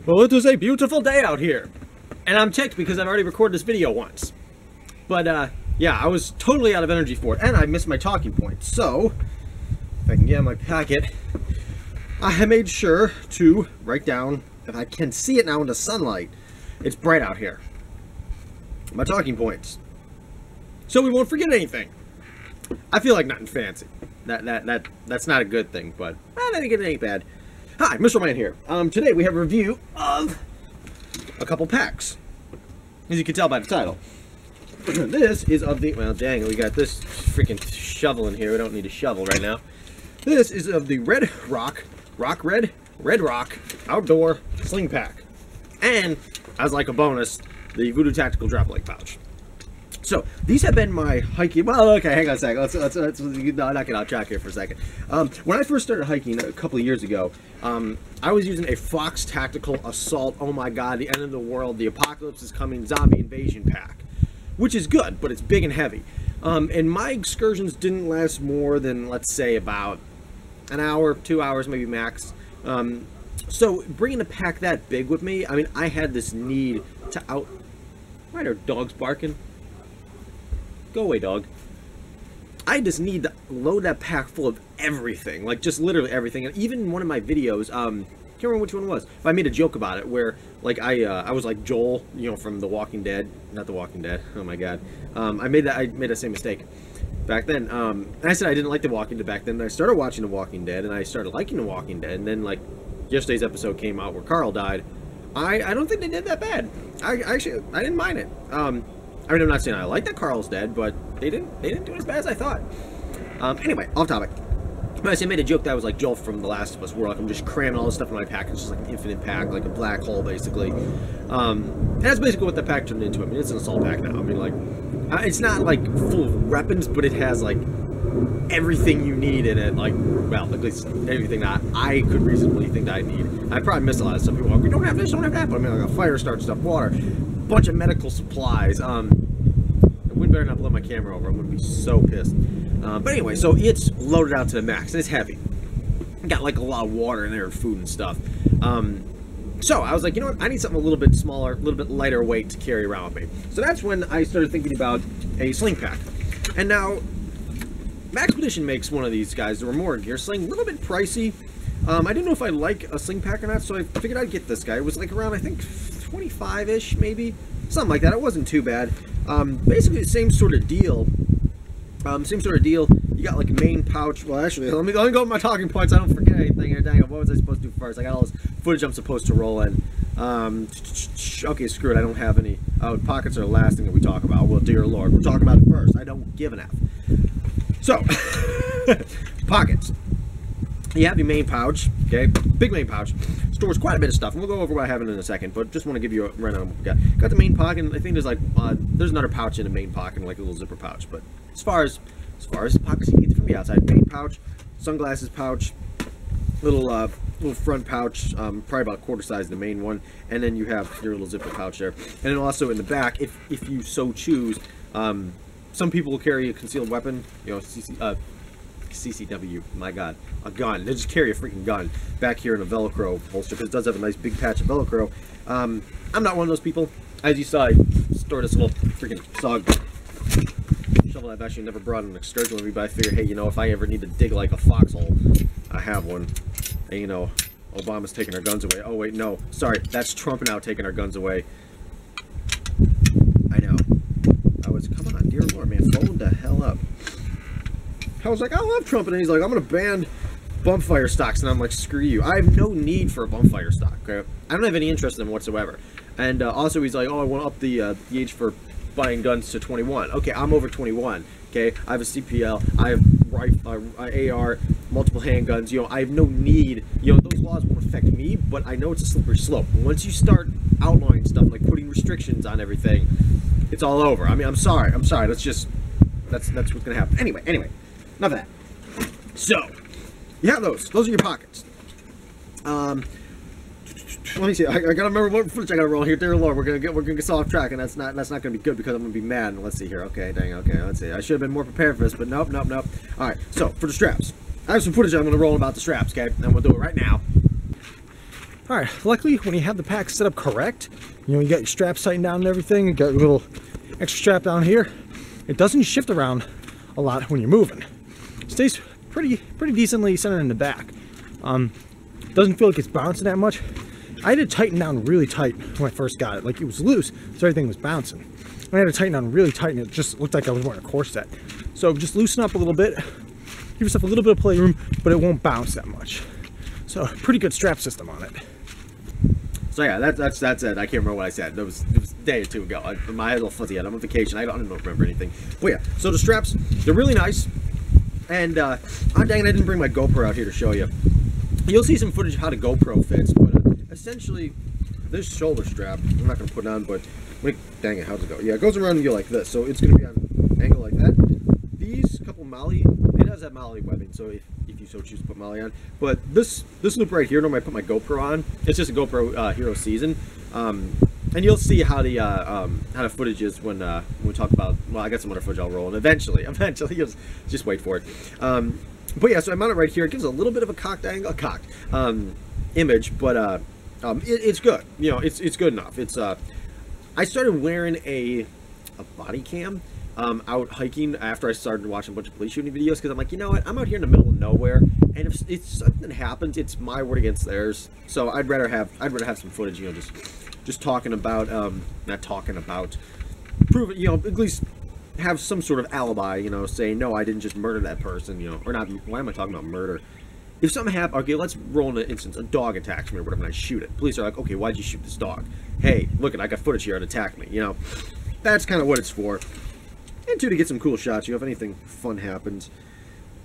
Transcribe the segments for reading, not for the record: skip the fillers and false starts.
Well, it is a beautiful day out here. And I'm ticked because I've already recorded this video once. But, yeah, I was totally out of energy for it. And I missed my talking point. So, if I can get my packet, I made sure to write down, if I can see it now in the sunlight, it's bright out here, my talking points. So we won't forget anything. I feel like nothing fancy. That's not a good thing, but that ain't bad. Hi, Mr. Man here. Today we have a review of a couple packs, as you can tell by the title. This is of the, well, dang, we got this freaking shovel in here. We don't need a shovel right now. This is of the Red Rock Outdoor Sling Pack. And, as like a bonus, the Voodoo Tactical Drop Leg Pouch. So, these have been my hiking... Well, okay, hang on a second. Let's knock it out track here for a second. When I first started hiking a couple of years ago, I was using a Fox Tactical Assault, oh my god, the end of the world, the apocalypse is coming, zombie invasion pack. Which is good, but it's big and heavy. And my excursions didn't last more than, let's say, about an hour, 2 hours, maybe max. So, bringing a pack that big with me, I mean, I had this need to out... Why are dogs barking? Go away, dog. I just need to load that pack full of everything. Like, just literally everything. And even in one of my videos, can't remember which one it was, but I made a joke about it, where, like, I was like Joel, you know, from The Walking Dead. Not The Walking Dead. Oh, my God. I made the same mistake back then. And I said I didn't like The Walking Dead back then. And I started watching The Walking Dead, and I started liking The Walking Dead. And then, like, yesterday's episode came out where Carl died. I don't think they did that bad. I didn't mind it. I mean, I'm not saying I like that Carl's dead, but they didn't do it as bad as I thought. Anyway, off topic. But I made a joke that I was like Joel from The Last of Us, where like I'm just cramming all this stuff in my pack. It's just like an infinite pack, like a black hole, basically. And that's basically what the pack turned into. I mean, it's an assault pack now. I mean, like, it's not like full of weapons, but it has like everything you need in it. Like, well, at least everything that I could reasonably think that I need. I probably missed a lot of stuff. People are like, we don't have this, don't have that. But I mean, like a fire start stuff, water, bunch of medical supplies. The wind better not blow my camera over. I'm gonna be so pissed. But anyway, so it's loaded out to the max, and it's heavy. Got like a lot of water in there and food and stuff. So I was like, you know what? I need something a little bit smaller, a little bit lighter weight to carry around with me. So that's when I started thinking about a sling pack. And now, Maxpedition makes one of these guys, the Remora Gear Sling, a little bit pricey. I didn't know if I like a sling pack or not, so I figured I'd get this guy. It was like around, I think, 25-ish, maybe? Something like that. It wasn't too bad. Basically the same sort of deal. You got like a main pouch. Well, actually, let me go with my talking points. I don't forget anything here. Dang it, what was I supposed to do first? I got all this footage I'm supposed to roll in. Okay, screw it. I don't have any. Pockets are the last thing that we talk about. Well, dear Lord, we're talking about it first. I don't give an F. So, pockets. You have your main pouch, okay? Big main pouch. Stores quite a bit of stuff, and we'll go over what I have in a second, but just want to give you a rundown. Got the main pocket, and I think there's like, there's another pouch in the main pocket, like a little zipper pouch, but as far as pockets you can get from the outside, main pouch, sunglasses pouch, little front pouch, probably about a quarter size of the main one, and then you have your little zipper pouch there. And then also in the back, if you so choose, some people will carry a concealed weapon, you know, CCW, my god, a gun. They just carry a freaking gun back here in a Velcro holster, because it does have a nice big patch of Velcro. I'm not one of those people. As you saw, I stored this little freaking shovel I've actually never brought an excursion with me, but I figured, hey, you know, if I ever need to dig like a foxhole, I have one. And, you know, Obama's taking our guns away. Oh, wait, no. Sorry, that's Trump now taking our guns away. I know. Come on, dear Lord, man, phone the hell up. I was like, I love Trump, and he's like, I'm going to ban bump fire stocks, and I'm like, screw you. I have no need for a bump fire stock, okay? I don't have any interest in them whatsoever. And also, he's like, oh, I want to up the age for buying guns to 21. Okay, I'm over 21, okay? I have a CPL, I have AR, multiple handguns, you know, I have no need, you know, those laws won't affect me, but I know it's a slippery slope. Once you start outlawing stuff, like putting restrictions on everything, it's all over. I mean, I'm sorry, that's what's going to happen. Anyway. Enough of that. So, you have those. Those are your pockets. Let me see. I gotta remember what footage I gotta roll here. Dear Lord, we're gonna get off track, and that's not gonna be good because I'm gonna be mad. And let's see here. Okay, dang. Okay, let's see. I should have been more prepared for this, but nope. All right. So for the straps, I have some footage I'm gonna roll about the straps. Okay, and we'll do it right now. Alright, luckily when you have the pack set up correct, you know, you got your straps tightened down and everything, you got your little extra strap down here, it doesn't shift around a lot when you're moving. It stays pretty decently centered in the back. Doesn't feel like it's bouncing that much. I had to tighten down really tight when I first got it. Like, it was loose, so everything was bouncing. I had to tighten down really tight, and it just looked like I was wearing a corset. So just loosen up a little bit, give yourself a little bit of playroom, but it won't bounce that much. So pretty good strap system on it. So yeah, that's it. I can't remember what I said. It was a day or two ago. My head's all fuzzy. I'm on vacation. I don't remember anything. But yeah, so the straps, they're really nice. And oh dang it, I didn't bring my GoPro out here to show you. You'll see some footage of how the GoPro fits, but essentially, this shoulder strap, I'm not going to put it on, but dang it, how's it go? Yeah, it goes around you like this, so it's going to be on an angle like that. These couple Molly, it does have Molly webbing, so if you so choose to put Molly on. But this loop right here, normally I put my GoPro on. It's just a GoPro Hero Season, and you'll see how the footage is when we talk about. Well, I got some other footage I'll roll, and eventually, you'll just wait for it. But yeah, so I mount it right here. It gives a little bit of a cocked angle, image, but it's good. You know, it's good enough. It's I started wearing a body cam out hiking after I started watching a bunch of police shooting videos, because I'm like, you know what, I'm out here in the middle of nowhere, and if something happens, it's my word against theirs. So I'd rather have some footage, you know, just talking about not talking about, proving, you know, at least have some sort of alibi, you know, saying, no, I didn't just murder that person, you know, or not. Why am I talking about murder? If something happens, okay, let's roll in an instance, a dog attacks me or whatever, and I shoot it. Police are like, okay, why'd you shoot this dog? Hey, look, I got footage here, it attacked me, you know. That's kind of what it's for. And two, to get some cool shots, you know, if anything fun happens.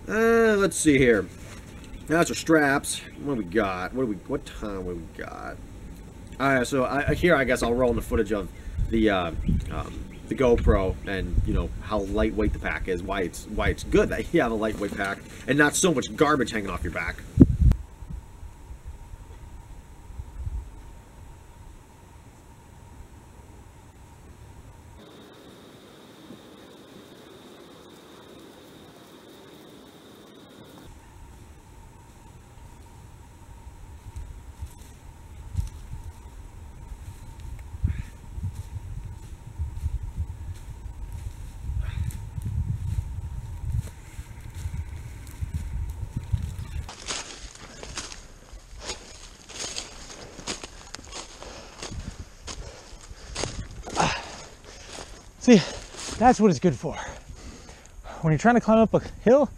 Let's see here. That's our straps. What do we got? What time we got? Alright, so here I guess I'll roll in the footage of the GoPro, and you know how lightweight the pack is, why it's good that you have a lightweight pack and not so much garbage hanging off your back. See, that's what it's good for. When you're trying to climb up a hill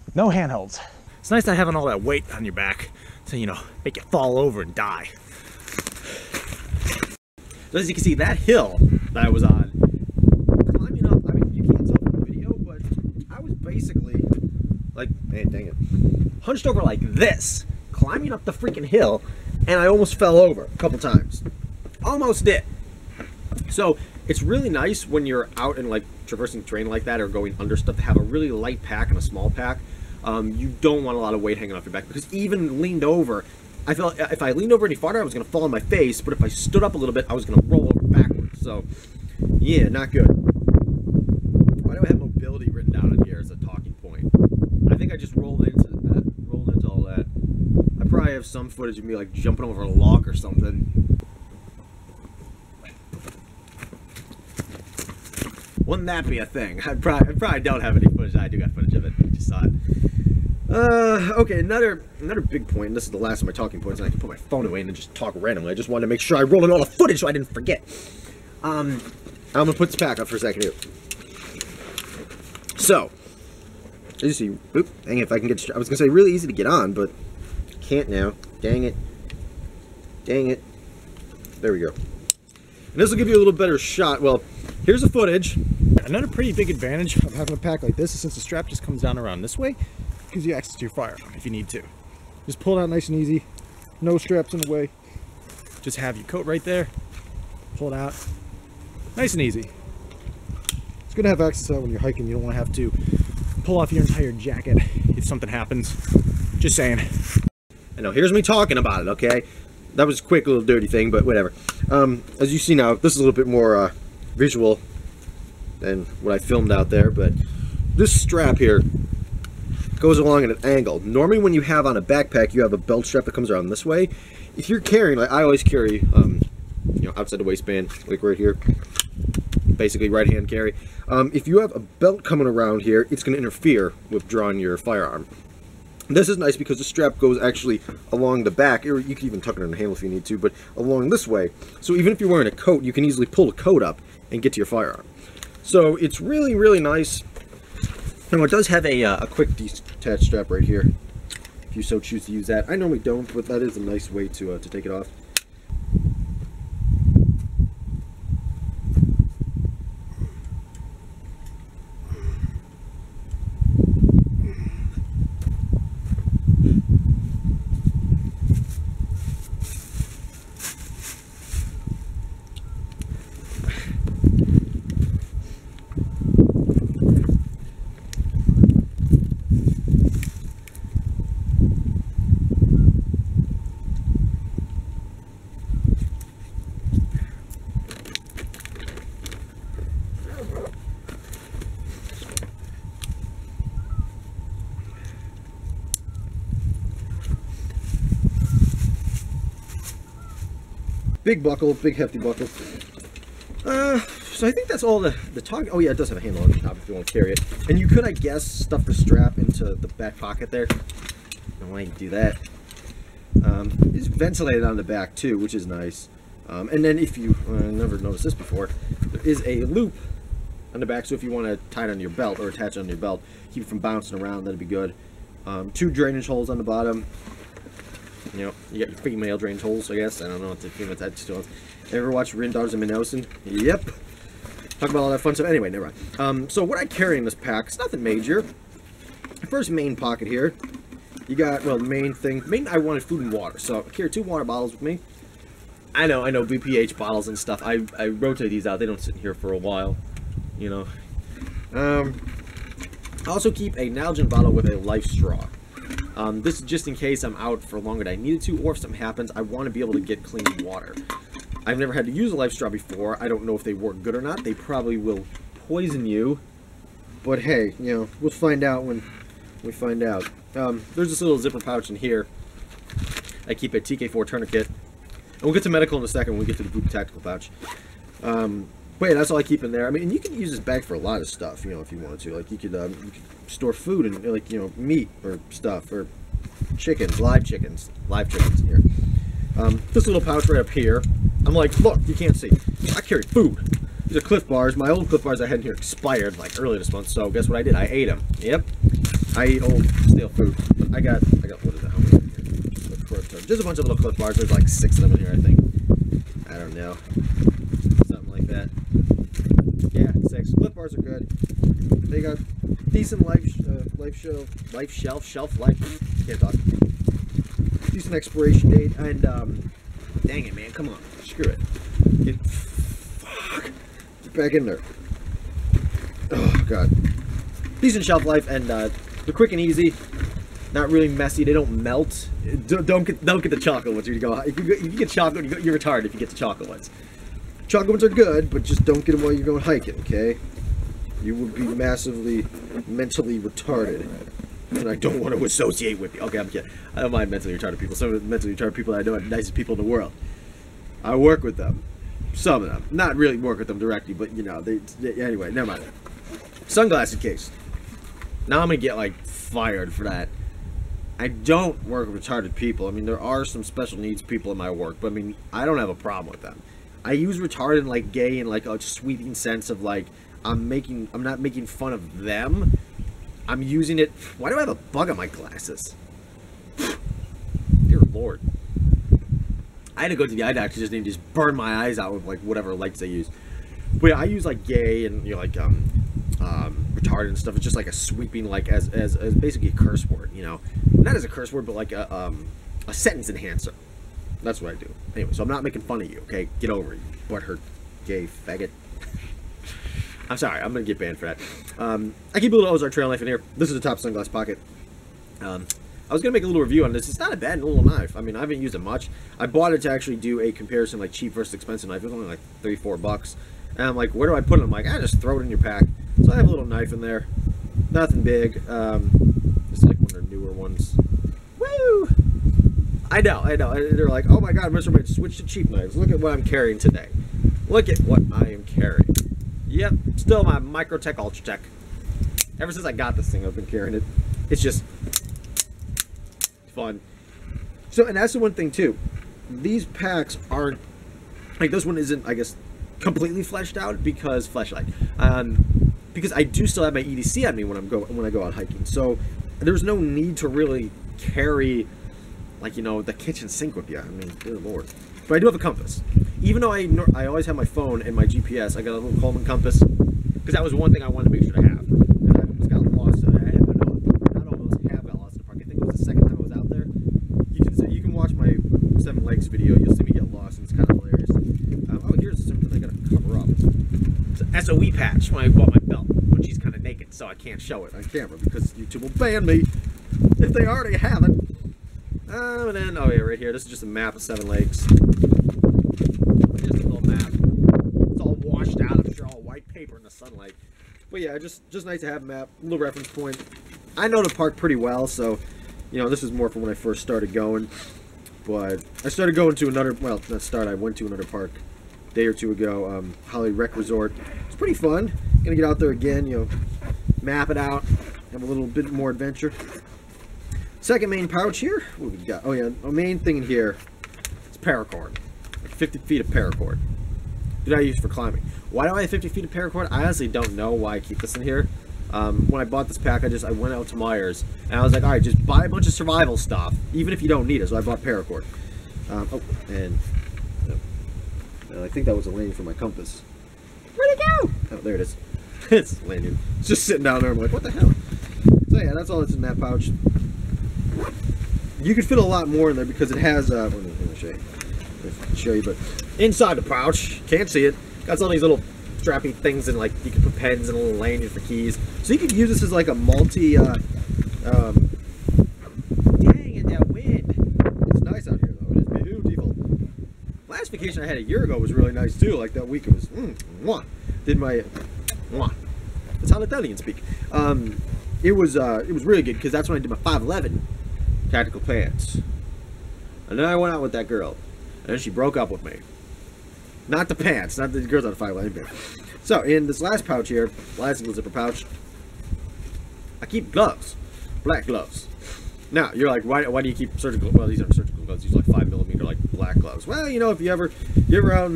with no handholds. It's nice not having all that weight on your back to, you know, make you fall over and die. So as you can see, that hill that I was on, climbing up, I mean, you can't tell from the video, but I was basically, like, man, dang it, hunched over like this, climbing up the freaking hill, and I almost fell over a couple times. Almost did. So it's really nice when you're out and like traversing terrain like that or going under stuff to have a really light pack and a small pack. You don't want a lot of weight hanging off your back, because even leaned over, I felt if I leaned over any farther, I was going to fall on my face, but if I stood up a little bit, I was going to roll over backwards. So yeah, not good. Why do I have mobility written down in here as a talking point? I think I just rolled into all that. I probably have some footage of me like jumping over a log or something. Wouldn't that be a thing? I probably don't have any footage. I do got footage of it. I just saw it. Okay, another big point, and this is the last of my talking points, and I can put my phone away and then just talk randomly. I just wanted to make sure I rolled in all the footage so I didn't forget. I'm gonna put this pack up for a second here. So, as you see, oop, dang it, if I can get, I was gonna say really easy to get on, but can't now. Dang it. Dang it. There we go. And this will give you a little better shot. Well, here's the footage. Another pretty big advantage of having a pack like this is since the strap just comes down around this way, gives you access to your firearm if you need to. Just pull it out nice and easy, no straps in the way. Just have your coat right there, pull it out, nice and easy. It's good to have access to that when you're hiking. You don't want to have to pull off your entire jacket if something happens. Just saying. I know, here's me talking about it, okay? That was a quick little dirty thing, but whatever. As you see now, this is a little bit more visual than what I filmed out there, but this strap here goes along at an angle. Normally when you have on a backpack, you have a belt strap that comes around this way. if you're carrying, like I always carry, you know, outside the waistband, like right here, basically right hand carry. If you have a belt coming around here, it's going to interfere with drawing your firearm. This is nice because the strap goes actually along the back, or you can even tuck it in the handle if you need to, but along this way. So even if you're wearing a coat, you can easily pull the coat up and get to your firearm. So it's really, really nice. Now it does have a quick detach strap right here, if you so choose to use that. I normally don't, but that is a nice way to take it off. Big buckle, big hefty buckle. So I think that's all the talk. Oh yeah, it does have a handle on the top if you want to carry it. And you could, I guess, stuff the strap into the back pocket there. I don't want you to do that. It's ventilated on the back too, which is nice. And then if you, I never noticed this before, there is a loop on the back, so if you want to tie it on your belt or attach it on your belt, keep it from bouncing around, that'd be good. 2 drainage holes on the bottom. You know, you got your female drainage holes, I guess. I don't know what the female attached to. Ever watch Rin Daughters of Minosen? Yep. Talk about all that fun stuff. Anyway, never mind. So what I carry in this pack, it's nothing major. First main pocket here, you got, well, the main thing, I wanted food and water, so I carry 2 water bottles with me. I know, BPH bottles and stuff. I rotate these out. They don't sit in here for a while, you know. I also keep a Nalgene bottle with a life straw. This is just in case I'm out for longer than I needed to, or if something happens, I want to be able to get clean water. I've never had to use a life straw before. I don't know if they work good or not. They probably will poison you. But hey, you know, we'll find out when we find out. There's this little zipper pouch in here. I keep a TK4 tourniquet. And we'll get to medical in a second when we get to the Voodoo tactical pouch. But yeah, that's all I keep in there. I mean, and you can use this bag for a lot of stuff, you know, if you wanted to. Like, you could store food and, like, you know, meat or stuff, or chickens, live chickens in here. This little pouch right up here, I'm like, look, you can't see. I carry food. These are Cliff Bars. My old Cliff Bars I had in here expired, like, earlier this month, so guess what I did? I ate them. Yep. I eat old, stale food. But I got, what is it? How many in here? Just a bunch of little Cliff Bars. There's like 6 of them in here, I think. I don't know. Something like that. Yeah, 6. Cliff Bars are good. They got decent shelf life. Can't talk. Decent expiration date, and dang it, man, come on, screw it. Fuck. Get back in there. Oh god. Decent shelf life, and they're quick and easy. Not really messy. They don't melt. Don't get the chocolate ones. If you get chocolate, you're retarded if you get the chocolate ones. Chocolate ones are good, but just don't get them while you're going hiking, okay? You would be massively mentally retarded, and I don't want to associate with you. Okay, I'm kidding. I don't mind mentally retarded people. Some of the mentally retarded people I know are the nicest people in the world. I work with them. Some of them. Not really work with them directly, but, you know, they anyway, never mind. Sunglasses case. Now I'm going to get, like, fired for that. I don't work with retarded people. I mean, there are some special needs people in my work, but, I mean, I don't have a problem with them. I use retarded and, like, gay in, like, a sweeping sense of, like, I'm not making fun of them. I'm using it. Why do I have a bug on my glasses? Dear Lord. I had to go to the eye doctor just to just burn my eyes out with, like, whatever lights they use. But yeah, I use, like, gay and, you know, like, retarded and stuff. It's just like a sweeping, like, as basically a curse word, you know. Not as a curse word, but like a sentence enhancer. That's what I do. Anyway, so I'm not making fun of you, okay? Get over it, you butthurt gay faggot. I'm sorry, I'm gonna get banned for that. I keep a little Ozark trail knife in here. This is the top sunglass pocket. I was gonna make a little review on this. It's not a bad little knife. I mean, I haven't used it much. I bought it to actually do a comparison, like cheap versus expensive knife. It was only like $3-4 bucks. And I'm like, where do I put it? I'm like, just throw it in your pack. So I have a little knife in there. Nothing big. It's like one of the newer ones. Woo! I know. They're like, oh my god, Mr. Wade, switch to cheap knives. Look at what I'm carrying today. Look at what I am carrying. Yep, still my Microtech Ultratech. Ever since I got this thing, I've been carrying it. It's just fun. So, and that's the one thing too. These packs aren't like this one isn't, I guess, completely fleshed out because because I do still have my EDC on me when I go out hiking. So there's no need to really carry, like, you know, the kitchen sink with you. I mean, good lord. But I do have a compass. Even though I always have my phone and my GPS, I got a little Coleman compass because that was one thing I wanted to make sure to have. Because I almost got lost. Not almost have got lost in the park. I think it was the second time I was out there. You can watch my 7 Lakes video. You'll see me get lost, and it's kind of hilarious. Oh, here's something I gotta cover up. It's an SOE patch when I bought my belt, when she's kind of naked, so I can't show it on camera because YouTube will ban me if they already haven't. And then, oh yeah, right here. This is just a map of 7 Lakes. Just a little map. It's all washed out. I'm sure all white paper in the sunlight. But yeah, just nice to have a map, a little reference point. I know the park pretty well, so you know this is more from when I first started going. But I started going to another. Well, not start. I went to another park a day or two ago. Holly Rec Resort. It's pretty fun. Gonna get out there again. You know, map it out, have a little bit more adventure. Second main pouch here. What do we got? Oh yeah, a main thing in here is paracord. Like 50 feet of paracord. That I use for climbing. Why do I have 50 feet of paracord? I honestly don't know why I keep this in here. When I bought this pack, I went out to Myers and I was like, all right, just buy a bunch of survival stuff, even if you don't need it. So I bought paracord. I think that was a lane for my compass. Where'd it go? Oh, there it is. It's landing. It's just sitting down there. I'm like, what the hell? So yeah, that's all that's in that pouch. You could fit a lot more in there because it has. Let me show you, but inside the pouch, can't see it. Got all these little strappy things, and like you can put pens and a little lanyard for keys. So you could use this as like a multi. Dang it, that wind! It's nice out here though. It is beautiful. Last vacation I had a year ago was really nice too. Like that week it was. Did my. That's how the Italians speak. It was really good because that's when I did my 5'11" tactical pants. And then I went out with that girl, and then she broke up with me. Not the pants, not the girls on the 5'11" pants. So in this last pouch here, last single zipper pouch, I keep gloves, black gloves. Now you're like, why do you keep surgical? Well, these aren't surgical gloves; these are like 5mm like black gloves. Well, you know, if you're out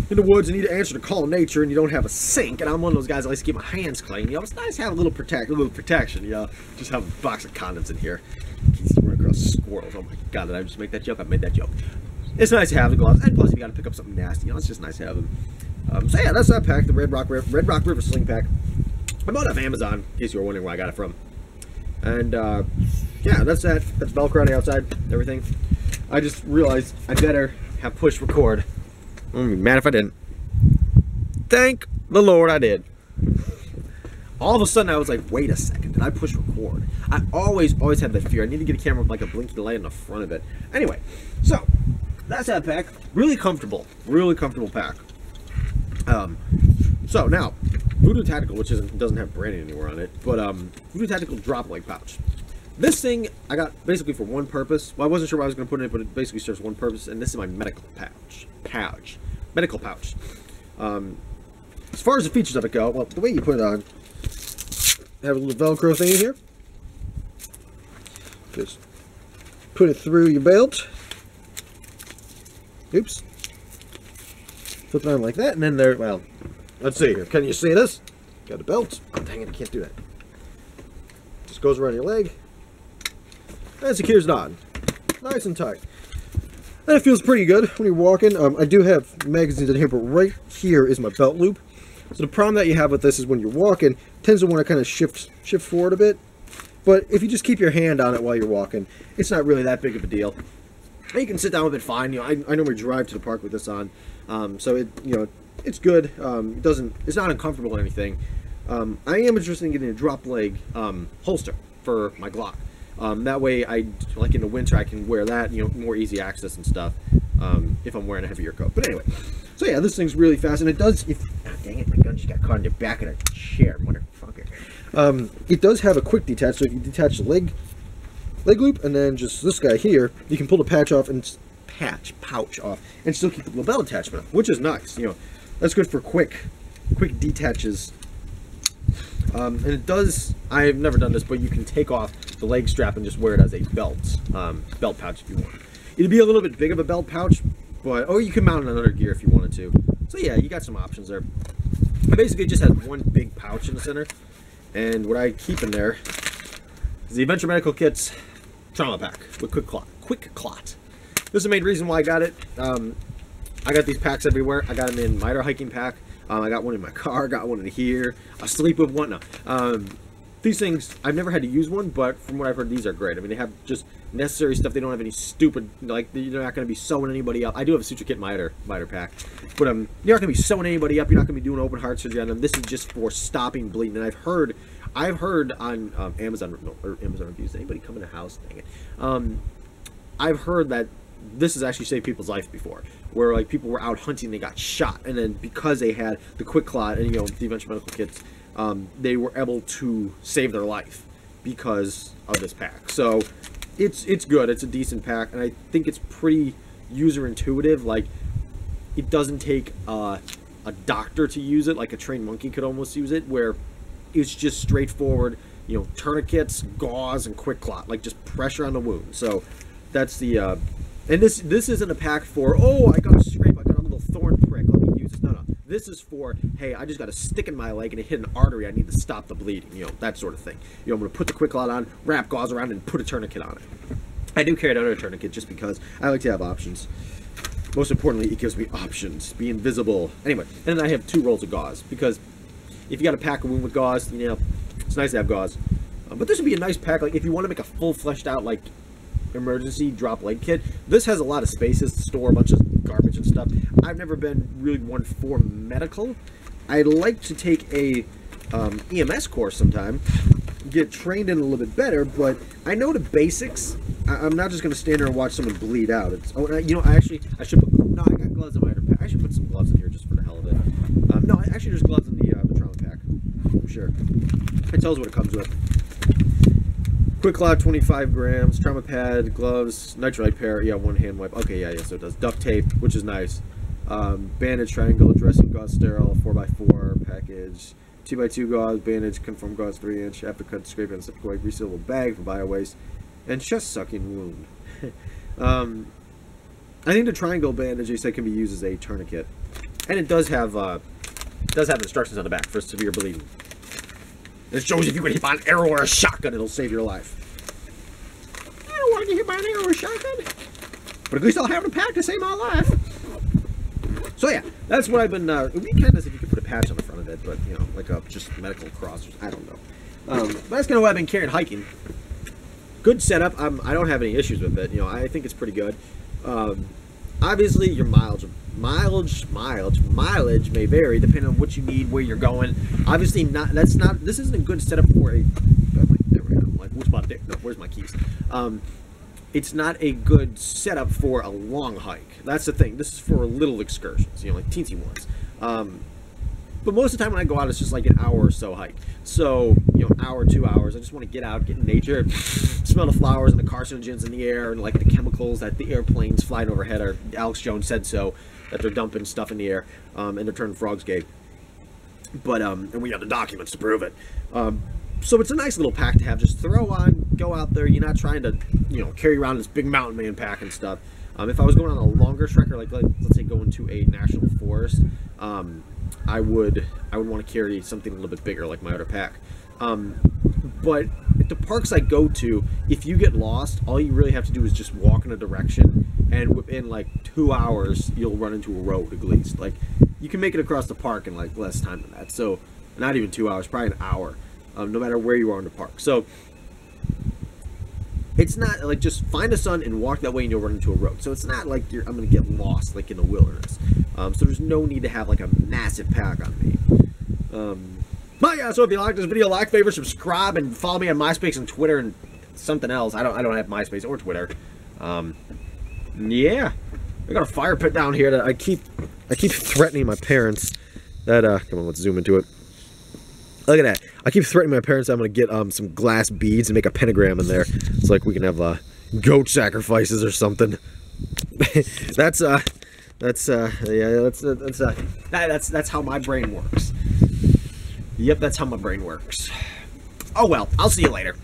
in the woods and need to answer the call of nature and you don't have a sink, and I'm one of those guys that likes to keep my hands clean, you know, it's nice to have a little protection, you know. Just have a box of condoms in here in case you run across squirrels. Oh my god, did I just make that joke? I made that joke. It's nice to have the gloves, and plus if you gotta pick up something nasty, you know, it's just nice to have them. So yeah, that's that pack, the Red Rock River Sling pack. I bought it off Amazon, in case you were wondering where I got it from. And yeah, that's that. That's Velcro on the outside, everything. I just realized I better have push record. I'm gonna be mad if I didn't. Thank the Lord I did. All of a sudden I was like, wait a second, did I push record? I always had that fear. I need to get a camera with like a blinking light in the front of it. Anyway, so that's that pack. Really comfortable pack. So now, Voodoo Tactical, which doesn't have branding anywhere on it, but Voodoo Tactical drop leg pouch. This thing I got basically for one purpose. Well, I wasn't sure what I was going to put in it, but it basically serves one purpose, and this is my medical pouch. Medical pouch. As far as the features of it go, well, the way you put it on, have a little Velcro thing in here. Just put it through your belt. Oops. Flip it on like that, and then there, well, let's see here. Can you see this? Got a belt. Oh, dang it, I can't do that. Just goes around your leg. And secures it on. Nice and tight. And it feels pretty good when you're walking. I do have magazines in here, but right here is my belt loop. So the problem that you have with this is when you're walking, it tends to want to kind of shift forward a bit. But if you just keep your hand on it while you're walking, it's not really that big of a deal. And you can sit down with it fine. You know, I normally drive to the park with this on, so it, you know, it's good. It's not uncomfortable or anything. I am interested in getting a drop leg holster for my Glock. That way, like in the winter, I can wear that, you know, more easy access and stuff, if I'm wearing a heavier coat. But anyway, so yeah, this thing's really fast, and it does, oh, dang it, my gun just got caught in the back of the chair, motherfucker. It does have a quick detach, so if you detach the leg, leg loop, and then just this guy here, you can pull the pouch off and pouch off, and still keep the little belt attachment, which is nice. You know, that's good for quick detaches. And it does. I've never done this, but you can take off the leg strap and just wear it as a belt pouch if you want. It'd be a little bit big of a belt pouch, but or you can mount it on other gear if you wanted to. So yeah, you got some options there. It basically just has one big pouch in the center, and what I keep in there is the Adventure Medical Kit's trauma pack with quick clot. This is the main reason why I got it. I got these packs everywhere. I got them in miter hiking pack. I got one in my car. Got one in here. I sleep with one. No. These things, I've never had to use one, but from what I've heard, these are great. I mean, they have just necessary stuff. They don't have any stupid, like, you're not going to be sewing anybody up. I do have a suture kit miter pack, but you're not going to be sewing anybody up. You're not going to be doing open heart surgery on them. This is just for stopping bleeding. And I've heard on Amazon reviews. Anybody come in the house? Dang it. I've heard that this has actually saved people's life before, where like people were out hunting, they got shot, and then because they had the quick clot and the Adventure Medical Kits, they were able to save their life because of this pack. So it's good. It's a decent pack, and I think it's pretty user intuitive. Like, it doesn't take a doctor to use it, like a trained monkey could almost use it, where it's just straightforward, tourniquets, gauze, and quick clot, like just pressure on the wound. So that's the and this isn't a pack for, oh, I got a scrape, I got a little thorn prick, let me use this. No. This is for, hey, I just got a stick in my leg and it hit an artery, I need to stop the bleeding, that sort of thing. I'm going to put the quick clot on, wrap gauze around, and put a tourniquet on it. I do carry another tourniquet just because I like to have options. Most importantly, it gives me options, be invisible. Anyway, and then I have 2 rolls of gauze, because if you got to pack a wound with gauze, it's nice to have gauze. But this would be a nice pack, like if you want to make a full fleshed out, like, emergency drop leg kit. This has a lot of spaces to store a bunch of garbage and stuff. I've never been really one for medical. I'd like to take a EMS course sometime, get trained in a little bit better, but I know the basics. I'm not just going to stand there and watch someone bleed out. I should put, no, I got gloves in my underpack. I should put some gloves in here just for the hell of it. No, actually there's gloves in the trauma pack, for sure. It tells what it comes with. Quick clot, 25 grams, trauma pad, gloves, nitrite pair, yeah, 1 hand wipe. Okay, yeah, so it does. Duct tape, which is nice. Bandage, triangle, dressing gauze, sterile, 4x4 package, 2x2 gauze, bandage, conform gauze, 3-inch, after cut, scrape, and septic resealable bag for bio waste, and chest sucking wound. I think the triangle bandage, they said, can be used as a tourniquet, and it does have instructions on the back for severe bleeding. It shows if you get hit by an arrow or a shotgun, it'll save your life. I don't want to get hit by an arrow or a shotgun, but at least I'll have a pack to save my life. So yeah, that's what I've been. It would be kind of nice if you could put a patch on the front of it, but like a just medical cross. I don't know. But that's kind of what I've been carrying hiking. Good setup. I don't have any issues with it. I think it's pretty good. Obviously, your mileage may vary depending on what you need, where you're going. Obviously, this isn't a good setup for a. There we go. Like, where's my keys? It's not a good setup for a long hike. That's the thing. This is for little excursions, like teensy ones. But most of the time when I go out, it's just like an hour or so hike. So, an hour, 2 hours. I just want to get out, get in nature, smell the flowers and the carcinogens in the air and like the chemicals that the airplanes flying overhead are. Alex Jones said so, that they're dumping stuff in the air and they're turning frogs gay. But, and we got the documents to prove it. So it's a nice little pack to have. Just throw on, go out there. You're not trying to, carry around this big mountain man pack and stuff. If I was going on a longer trek, or like let's say going to a national forest, I would want to carry something a little bit bigger, like my other pack. But at the parks I go to, if you get lost, all you really have to do is just walk in a direction, and within like 2 hours, you'll run into a road at least. Like, you can make it across the park in like less time than that. So, not even 2 hours, probably an hour, no matter where you are in the park. So, it's not like just find the sun and walk that way and you'll run into a road. So it's not like I'm going to get lost like in the wilderness. So there's no need to have like a massive pack on me. But yeah, so if you like this video, like, favorite, subscribe, and follow me on MySpace and Twitter and something else. I don't have MySpace or Twitter. Yeah, I got a fire pit down here that I keep threatening my parents that come on, let's zoom into it. Look at that. I keep threatening my parents I'm going to get some glass beads and make a pentagram in there. It's like we can have goat sacrifices or something. That's how my brain works. Yep, that's how my brain works. Oh well, I'll see you later.